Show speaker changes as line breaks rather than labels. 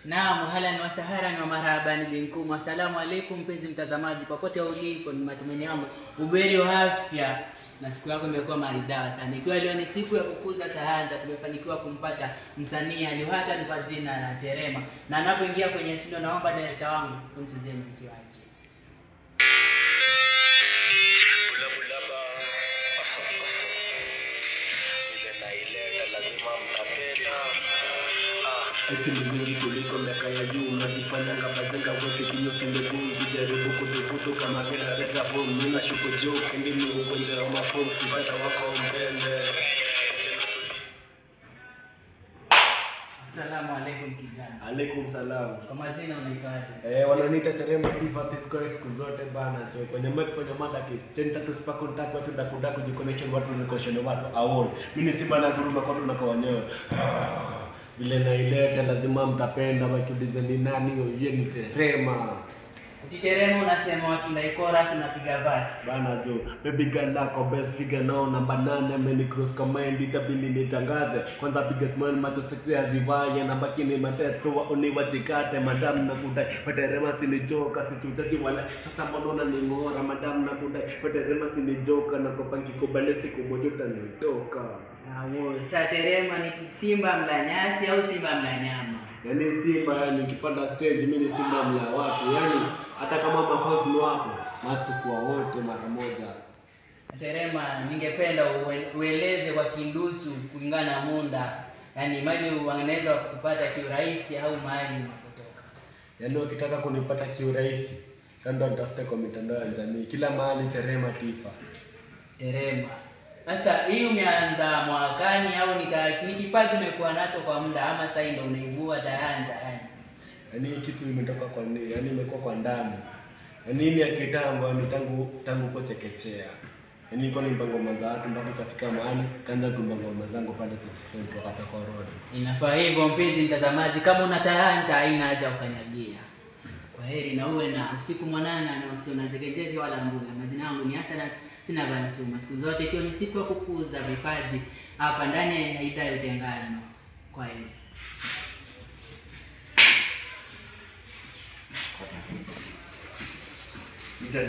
Naam, halan wa saharan wa marhaban binkum. Asalamu alaykum mpenzi mtazamaji popote ulipo, ni matumaini yangu uberi wa afya na siku yako imekuwa maridhawa sana. Ikiwa leo ni siku ya kukuza talanta, tumefanikiwa kumpata msanii aliyohata ni kwa jina la Terema. Na anapoingia kwenye studio, naomba director wangu unichezee muziki wake.
Esi mbingi kuliko miaka ya juu, unajifanya ngabazenga wote kinyosi mbegu, jijaribu kutukutu kama kila reta fomu, nina shuko joke, ndimi ugonjwa wa mafomu, kibata wako mbele.
Assalamu alaikum kijana.
Alaikum salam.
Kwa majina unaitwaje?
Wananiita Terema Diva Tiscore siku zote bana cho. Kwenye mic kwenye mada case. Chenta tu spako nitaki watu ndakudaku connection watu nikoshene watu awon. Mimi si bana guruma kwa watu nako wenyewe. Vile naileta lazima mtapenda wakiulize ni nani huyo, ni Terema.
Terema unasema watu na chorus unapiga verse.
Bana jo, baby girl lako best figure now namba 8 many cross command itabidi nitangaze. Kwanza biggest man macho sexy azivaye na baki ni mateso uniwachikate madam na kudai. Terema sinichoka situtaji wala sasa mbona ningora madam na kudai. Terema sinijoka na kopangi kubale siku moja utanitoka.
Sasa Terema ni simba mla nyasi au simba mla nyama?
Yaani simba, yani ukipanda stage mimi ni simba mla watu. Yaani hata kama mafasi ni wako, nachukua wote mara moja.
Terema, ningependa ueleze kwa kinduchu kulingana na muda. Yaani mali wanaweza kupata kiurahisi au mahali unapotoka.
Yaani ukitaka kunipata kiurahisi, kando nitafute kwa mitandao ya jamii. Kila mahali Terema Tifa.
Terema. Sasa hii umeanza mwakani au ni kipaji umekuwa nacho kwa muda ama sasa ndio unaibua talanta yani?
Yaani kitu imetoka kwa nini? Yaani imekuwa kwa ndani. Yaani ni ya kitambo, ni tangu kwa chekechea. Yaani niko nimba ngoma za watu mpaka kafika mahali kaanza kuimba ngoma zangu pale TikTok wakati wa corona.
Inafaa hivyo mpenzi mtazamaji, kama una talanta haina haja ukanyagia. Kwa heri na uwe na usiku mwanana na usio na jekejeke wala mbula. Majina yangu ni Hassan sina Bansuma. Siku zote ikiwa ni siku ya kukuza vipaji hapa ndani ya idhaa ya Utengano. Kwa heri.
Ndio.